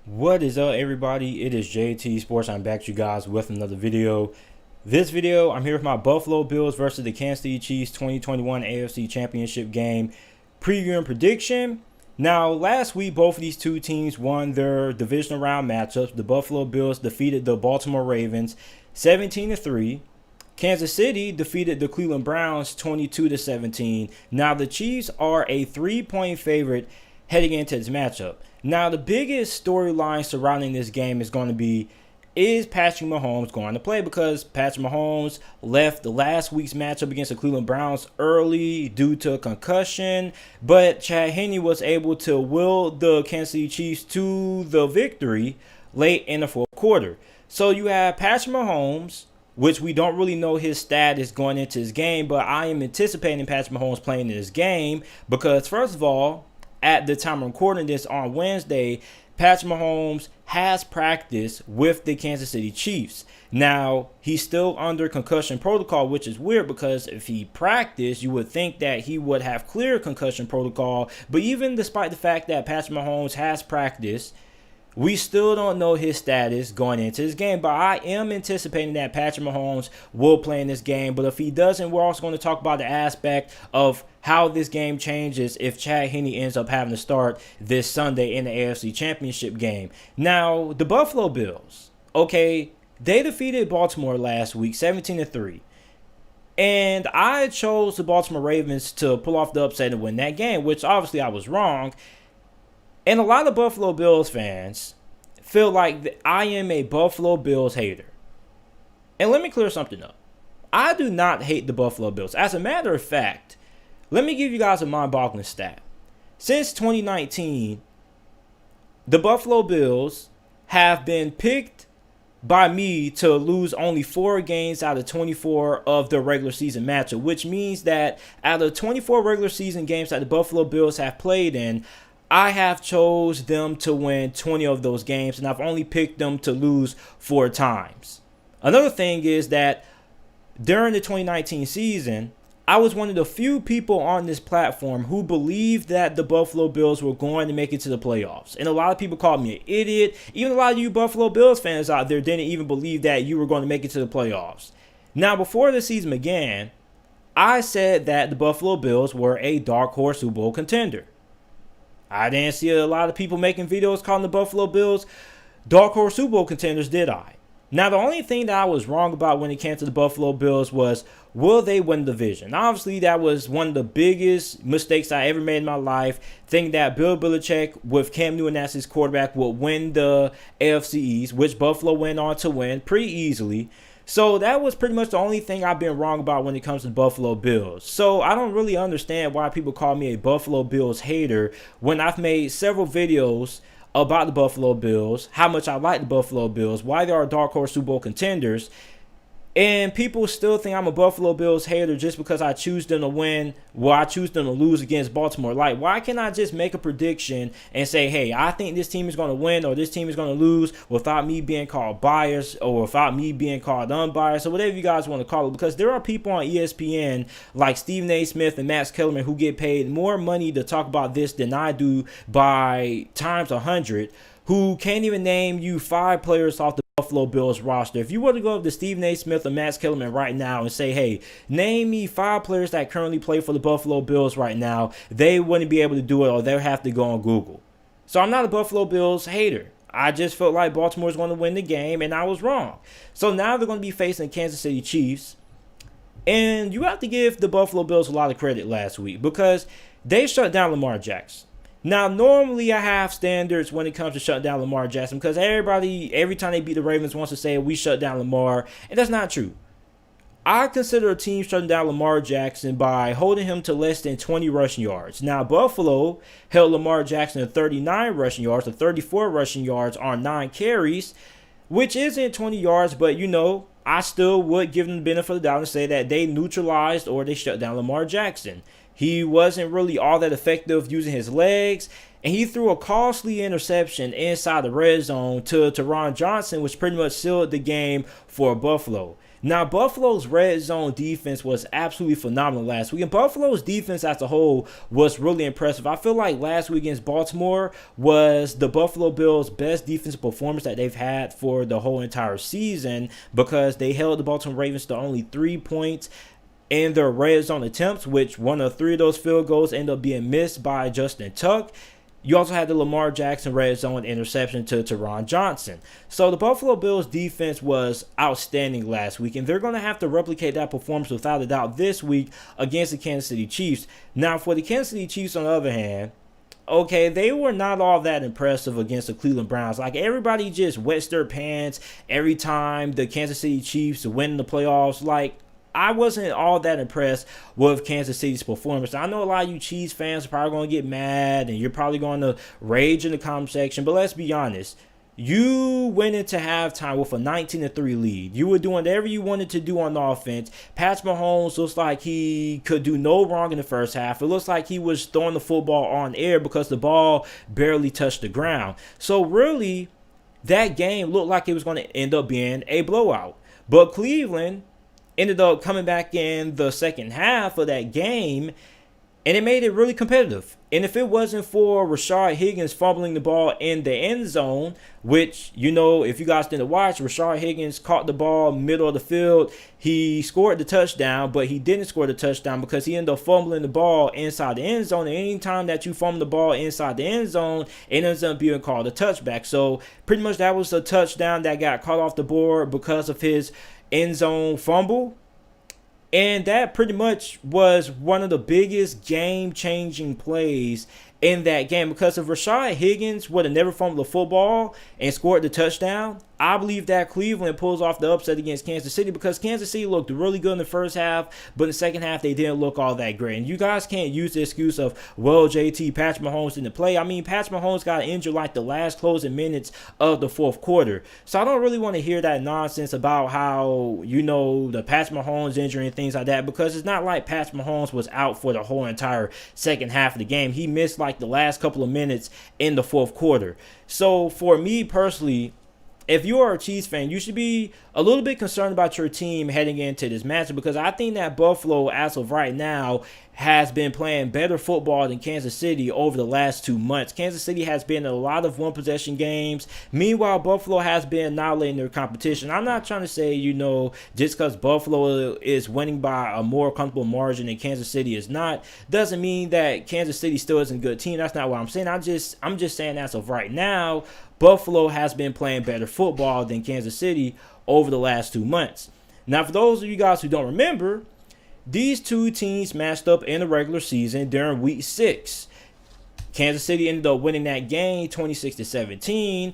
What is up, everybody? It is JT Sports. I'm back to you guys with another video. This video, I'm here with my Buffalo Bills versus the Kansas City Chiefs 2021 AFC Championship game preview and prediction. Now, last week, both of these two teams won their divisional round matchups. The Buffalo Bills defeated the Baltimore Ravens 17-3. Kansas City defeated the Cleveland Browns 22-17. Now, the Chiefs are a 3-point favorite heading into this matchup. Now, the biggest storyline surrounding this game is going to be, is Patrick Mahomes going to play? Because Patrick Mahomes left the last week's matchup against the Cleveland Browns early due to a concussion, but Chad Henne was able to will the Kansas City Chiefs to the victory late in the fourth quarter. So you have Patrick Mahomes, which we don't really know his status going into this game, but I am anticipating Patrick Mahomes playing in this game because, first of all, at the time of recording this on Wednesday, Patrick Mahomes has practiced with the Kansas City Chiefs. Now, he's still under concussion protocol, which is weird because if he practiced, you would think that he would have cleared concussion protocol. But even despite the fact that Patrick Mahomes has practiced, we still don't know his status going into this game, but I am anticipating that Patrick Mahomes will play in this game. But if he doesn't, we're also going to talk about the aspect of how this game changes if Chad Henne ends up having to start this Sunday in the AFC Championship game. Now, the Buffalo Bills, okay, they defeated Baltimore last week 17-3. And I chose the Baltimore Ravens to pull off the upset and win that game, which obviously I was wrong. And a lot of Buffalo Bills fans feel like I am a Buffalo Bills hater. And let me clear something up. I do not hate the Buffalo Bills. As a matter of fact, let me give you guys a mind-boggling stat. Since 2019, the Buffalo Bills have been picked by me to lose only 4 games out of 24 of the regular season matchup, which means that out of 24 regular season games that the Buffalo Bills have played in, I have chose them to win 20 of those games, and I've only picked them to lose 4 times. Another thing is that during the 2019 season, I was one of the few people on this platform who believed that the Buffalo Bills were going to make it to the playoffs. And a lot of people called me an idiot. Even a lot of you Buffalo Bills fans out there didn't even believe that you were going to make it to the playoffs. Now, before the season began, I said that the Buffalo Bills were a dark horse Super Bowl contender. I didn't see a lot of people making videos calling the Buffalo Bills dark horse Super Bowl contenders, did I? Now, the only thing that I was wrong about when it came to the Buffalo Bills was, will they win the division? Obviously, that was one of the biggest mistakes I ever made in my life, thinking that Bill Belichick, with Cam Newton as his quarterback, would win the AFC East, which Buffalo went on to win pretty easily. So that was pretty much the only thing I've been wrong about when it comes to the Buffalo Bills. So I don't really understand why people call me a Buffalo Bills hater when I've made several videos about the Buffalo Bills, how much I like the Buffalo Bills, why they are dark horse Super Bowl contenders. And people still think I'm a Buffalo Bills hater just because I choose them to win, well, I choose them to lose against Baltimore. Like, why can't I just make a prediction and say, hey, I think this team is going to win or this team is going to lose without me being called biased or without me being called unbiased or whatever you guys want to call it? Because there are people on ESPN like Stephen A. Smith and Max Kellerman who get paid more money to talk about this than I do by times 100, who can't even name you 5 players off the Buffalo Bills roster. If you were to go up to Stephen A. Smith or Max Kellerman right now and say, hey, name me 5 players that currently play for the Buffalo Bills right now, they wouldn't be able to do it, or they'll have to go on Google. So I'm not a Buffalo Bills hater. I just felt like Baltimore was going to win the game, and I was wrong. So now they're going to be facing the Kansas City Chiefs. And you have to give the Buffalo Bills a lot of credit last week because they shut down Lamar Jackson. Now, normally I have standards when it comes to shutting down Lamar Jackson because everybody, every time they beat the Ravens, wants to say we shut down Lamar, and that's not true. I consider a team shutting down Lamar Jackson by holding him to less than 20 rushing yards. Now, Buffalo held Lamar Jackson to 39 rushing yards, to 34 rushing yards on 9 carries, which isn't 20 yards, but you know, I still would give them the benefit of the doubt and say that they neutralized or they shut down Lamar Jackson. He wasn't really all that effective using his legs, and he threw a costly interception inside the red zone to Teron Johnson, which pretty much sealed the game for Buffalo. Now, Buffalo's red zone defense was absolutely phenomenal last week. And Buffalo's defense as a whole was really impressive. I feel like last week against Baltimore was the Buffalo Bills' best defensive performance that they've had for the whole entire season, because they held the Baltimore Ravens to only 3 points in their red zone attempts, which one of 3 of those field goals ended up being missed by Justin Tuck. You also had the Lamar Jackson red zone interception to Teron Johnson. So the Buffalo Bills defense was outstanding last week, and they're going to have to replicate that performance without a doubt this week against the Kansas City Chiefs. Now, for the Kansas City Chiefs, on the other hand, okay, they were not all that impressive against the Cleveland Browns. Like, everybody just wets their pants every time the Kansas City Chiefs win the playoffs. Like, I wasn't all that impressed with Kansas City's performance. I know a lot of you Chiefs fans are probably going to get mad, and you're probably going to rage in the comment section, but let's be honest. You went into halftime with a 19-3 lead. You were doing whatever you wanted to do on offense. Patrick Mahomes looks like he could do no wrong in the first half. It looks like he was throwing the football on air because the ball barely touched the ground. So really, that game looked like it was going to end up being a blowout. But Cleveland ended up coming back in the second half of that game, and it made it really competitive. And if it wasn't for Rashard Higgins fumbling the ball in the end zone, which, you know, if you guys didn't watch, Rashard Higgins caught the ball middle of the field. He scored the touchdown, but he didn't score the touchdown because he ended up fumbling the ball inside the end zone. And anytime that you fumble the ball inside the end zone, it ends up being called a touchback. So pretty much that was a touchdown that got caught off the board because of his end zone fumble. And that pretty much was one of the biggest game-changing plays in that game, because if Rashard Higgins would have never fumbled the football and scored the touchdown, I believe that Cleveland pulls off the upset against Kansas City, because Kansas City looked really good in the first half, but in the second half they didn't look all that great. And you guys can't use the excuse of, well, JT, Patrick Mahomes didn't play. I mean, Patrick Mahomes got injured like the last closing minutes of the fourth quarter. So I don't really want to hear that nonsense about how, you know, the Patrick Mahomes injury and things like that, because it's not like Patrick Mahomes was out for the whole entire second half of the game. He missed like the last couple of minutes in the fourth quarter. So for me personally, if you are a Chiefs fan, you should be a little bit concerned about your team heading into this matchup, because I think that Buffalo, as of right now, has been playing better football than Kansas City over the last 2 months. Kansas City has been in a lot of one-possession games. Meanwhile, Buffalo has been annihilating their competition. I'm not trying to say, you know, just because Buffalo is winning by a more comfortable margin than Kansas City is not, doesn't mean that Kansas City still isn't a good team. That's not what I'm saying. I'm just saying, as of right now, Buffalo has been playing better football than Kansas City over the last 2 months. Now, for those of you guys who don't remember, these two teams matched up in the regular season during week 6. Kansas City ended up winning that game 26-17.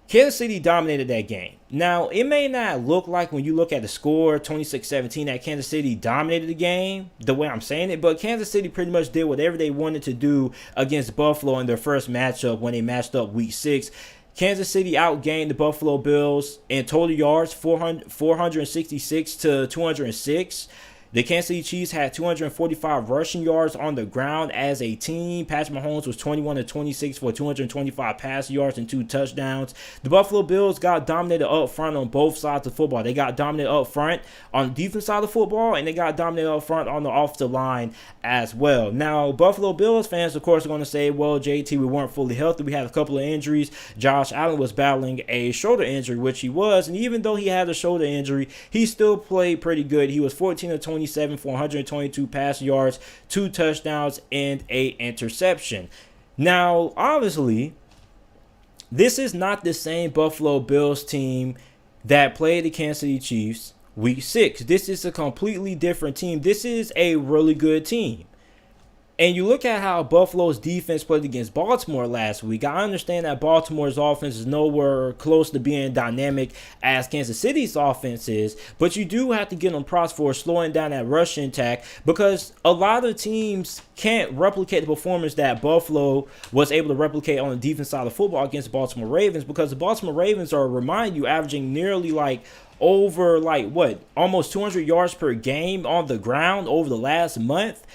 Kansas City dominated that game. Now, it may not look like, when you look at the score 26-17, that Kansas City dominated the game the way I'm saying it, but Kansas City pretty much did whatever they wanted to do against Buffalo in their first matchup when they matched up week 6. Kansas City outgained the Buffalo Bills in total yards, 466 to 206. The Kansas City Chiefs had 245 rushing yards on the ground as a team. Patrick Mahomes was 21-26 for 225 passing yards and 2 touchdowns. The Buffalo Bills got dominated up front on both sides of football. They got dominated up front on the defense side of football, and they got dominated up front on the offensive line as well. Now, Buffalo Bills fans, of course, are going to say, well, JT, we weren't fully healthy. We had a couple of injuries. Josh Allen was battling a shoulder injury, which he was, and even though he had a shoulder injury, he still played pretty good. He was 14-27 for 122 passing yards, 2 touchdowns, and a interception. Now, obviously, this is not the same Buffalo Bills team that played the Kansas City Chiefs week 6. This is a completely different team. This is a really good team. And you look at how Buffalo's defense played against Baltimore last week. I understand that Baltimore's offense is nowhere close to being dynamic as Kansas City's offense is, but you do have to give them props for slowing down that rushing attack, because a lot of teams can't replicate the performance that Buffalo was able to replicate on the defense side of football against the Baltimore Ravens, because the Baltimore Ravens are, remind you, averaging nearly almost 200 yards per game on the ground over the last month.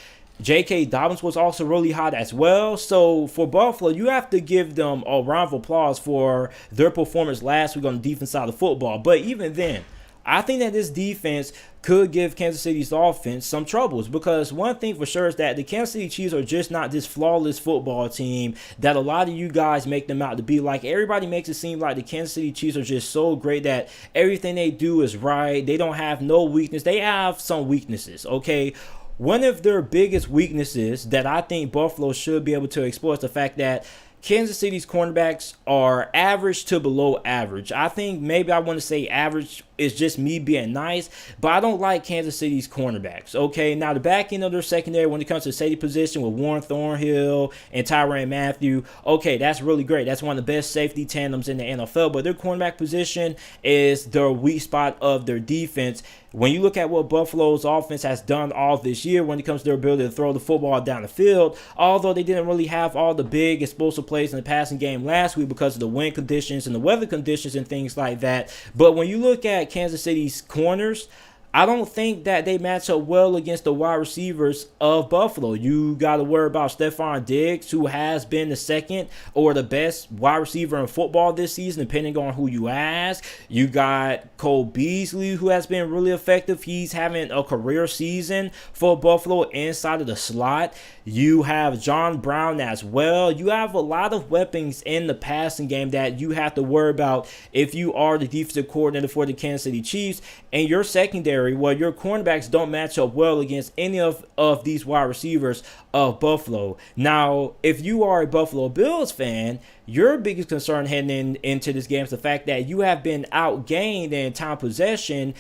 J.K. Dobbins was also really hot as well. So for Buffalo, you have to give them a round of applause for their performance last week on the defense side of football. But even then, I think that this defense could give Kansas City's offense some troubles, because one thing for sure is that the Kansas City Chiefs are just not this flawless football team that a lot of you guys make them out to be. Like, everybody makes it seem like the Kansas City Chiefs are just so great that everything they do is right. They don't have no weakness. They have some weaknesses, okay? One of their biggest weaknesses that I think Buffalo should be able to exploit is the fact that Kansas City's cornerbacks are average to below average. I think maybe I want to say average is just me being nice, but I don't like Kansas City's cornerbacks. Okay, now the back end of their secondary when it comes to safety position with Warren Thornhill and Tyrann Mathieu, okay, that's really great. That's one of the best safety tandems in the NFL, but their cornerback position is the weak spot of their defense. When you look at what Buffalo's offense has done all this year when it comes to their ability to throw the football down the field, although they didn't really have all the big explosive plays in the passing game last week because of the wind conditions and the weather conditions and things like that. But when you look at Kansas City's corners, I don't think that they match up well against the wide receivers of Buffalo. You got to worry about Stephon Diggs, who has been the second or the best wide receiver in football this season, depending on who you ask. You got Cole Beasley, who has been really effective. He's having a career season for Buffalo inside of the slot. You have John Brown as well. You have a lot of weapons in the passing game that you have to worry about if you are the defensive coordinator for the Kansas City Chiefs. And your secondary, well, your cornerbacks don't match up well against any of these wide receivers of Buffalo. Now, if you are a Buffalo Bills fan, your biggest concern heading into this game is the fact that you have been outgained in time possession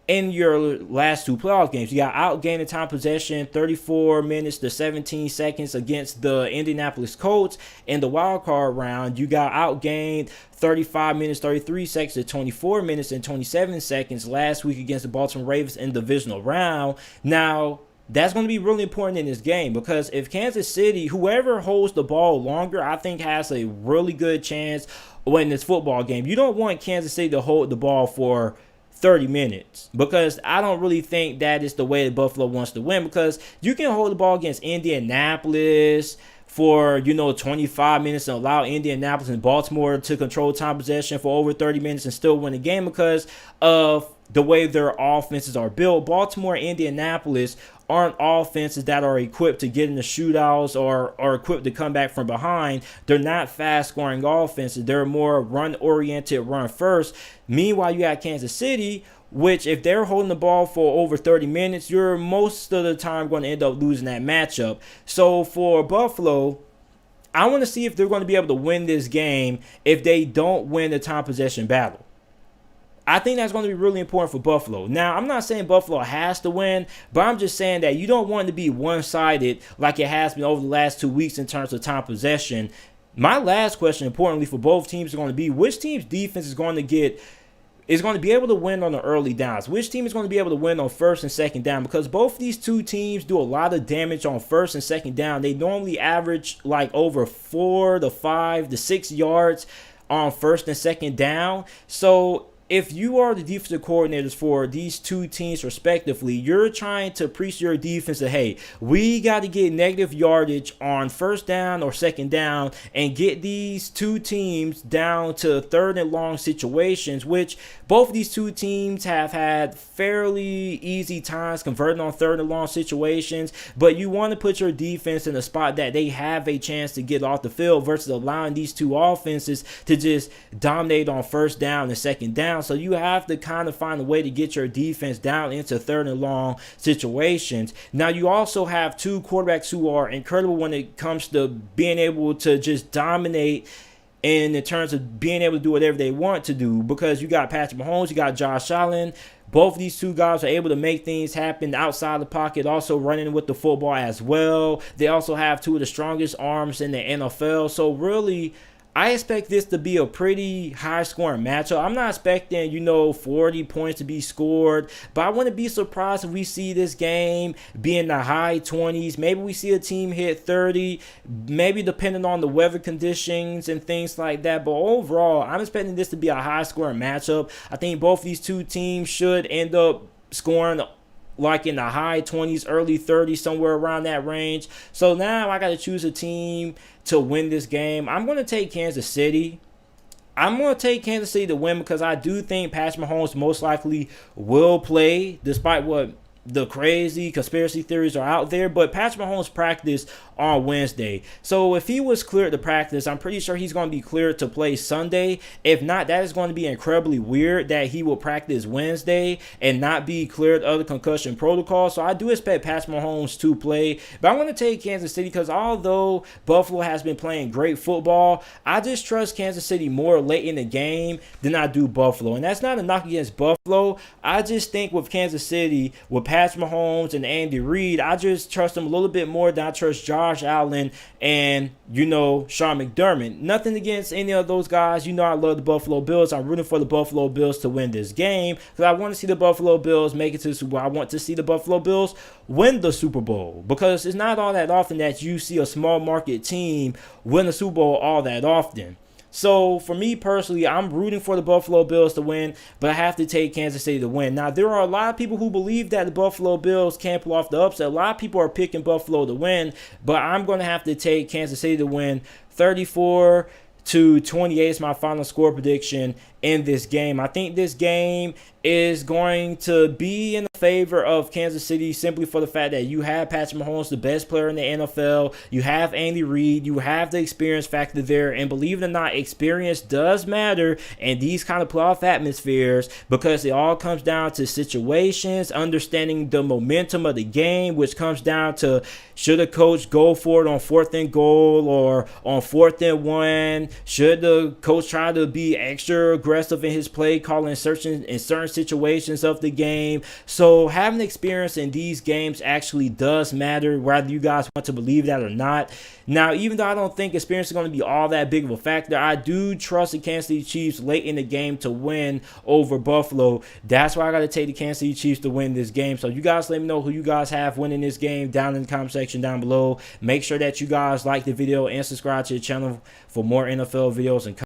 in your last two playoff games. You got outgained in time possession 34 minutes to 17 seconds against the Indianapolis Colts. In the wild card round, you got outgained 35 minutes, 33 seconds to 24 minutes and 27 seconds last week against the Baltimore Ravens in the divisional round. Now, that's going to be really important in this game, because if Kansas City, whoever holds the ball longer, I think has a really good chance winning this football game. You don't want Kansas City to hold the ball for 30 minutes, because I don't really think that is the way that Buffalo wants to win, because you can hold the ball against Indianapolis for 25 minutes and allow Indianapolis and Baltimore to control time possession for over 30 minutes and still win the game because of the way their offenses are built. Baltimore and Indianapolis aren't offenses that are equipped to get in the shootouts or are equipped to come back from behind. They're not fast-scoring offenses. They're more run-oriented, run-first. Meanwhile, you got Kansas City, which if they're holding the ball for over 30 minutes, you're most of the time going to end up losing that matchup. So for Buffalo, I want to see if they're going to be able to win this game if they don't win the time possession battle. I think that's going to be really important for Buffalo. Now, I'm not saying Buffalo has to win, but I'm just saying that you don't want it to be one-sided like it has been over the last 2 weeks in terms of time possession. My last question, importantly for both teams, is going to be which team's defense is going to be able to win on the early downs. Which team is going to be able to win on first and second down? Because both these two teams do a lot of damage on first and second down. They normally average like over 4 to 5 to 6 yards on first and second down. So if you are the defensive coordinators for these two teams respectively, you're trying to preach your defense that, hey, we got to get negative yardage on first down or second down and get these two teams down to third and long situations, which both of these two teams have had fairly easy times converting on third and long situations. But you want to put your defense in a spot that they have a chance to get off the field versus allowing these two offenses to just dominate on first down and second down. So you have to kind of find a way to get your defense down into third and long situations. Now, you also have two quarterbacks who are incredible when it comes to being able to just dominate in terms of being able to do whatever they want to do, because you got Patrick Mahomes, you got Josh Allen. Both of these two guys are able to make things happen outside the pocket, also running with the football as well. They also have two of the strongest arms in the NFL. So really, I expect this to be a pretty high-scoring matchup. I'm not expecting, 40 points to be scored, but I wouldn't be surprised if we see this game be in the high 20s. Maybe we see a team hit 30, maybe depending on the weather conditions and things like that. But overall, I'm expecting this to be a high-scoring matchup. I think both these two teams should end up scoring like in the high 20s, early 30s, somewhere around that range. So now I got to choose a team to win this game. I'm going to take Kansas City. I'm going to take Kansas City to win because I do think Patrick Mahomes most likely will play, despite what the crazy conspiracy theories are out there. But Patrick Mahomes practiced on Wednesday. So if he was cleared to practice, I'm pretty sure he's going to be cleared to play Sunday. If not, that is going to be incredibly weird that he will practice Wednesday and not be cleared of the concussion protocol. So I do expect Patrick Mahomes to play. But I want to take Kansas City because although Buffalo has been playing great football, I just trust Kansas City more late in the game than I do Buffalo. And that's not a knock against Buffalo. I just think with Kansas City, with Patrick Mahomes and Andy Reid, I just trust them a little bit more than I trust Josh Allen and, Sean McDermott. Nothing against any of those guys. I love the Buffalo Bills. I'm rooting for the Buffalo Bills to win this game because I want to see the Buffalo Bills make it to the Super Bowl. I want to see the Buffalo Bills win the Super Bowl because it's not all that often that you see a small market team win the Super Bowl all that often. So for me personally, I'm rooting for the Buffalo Bills to win, but I have to take Kansas City to win. Now, there are a lot of people who believe that the Buffalo Bills can't pull off the upset. A lot of people are picking Buffalo to win, but I'm going to have to take Kansas City to win 34-28 is my final score prediction in this game. I think this game is going to be in favor of Kansas City simply for the fact that you have Patrick Mahomes, the best player in the NFL. You have Andy Reid. You have the experience factor there. And believe it or not, experience does matter in these kind of playoff atmospheres because it all comes down to situations, understanding the momentum of the game, which comes down to should a coach go for it on 4th and goal or on 4th and 1? Should the coach try to be extra aggressive in his play calling in certain situations of the game? So having experience in these games actually does matter, whether you guys want to believe that or not. Now, even though I don't think experience is going to be all that big of a factor, I do trust the Kansas City Chiefs late in the game to win over Buffalo. That's why I got to take the Kansas City Chiefs to win this game. So you guys let me know who you guys have winning this game down in the comment section down below. Make sure that you guys like the video and subscribe to the channel for more NFL videos and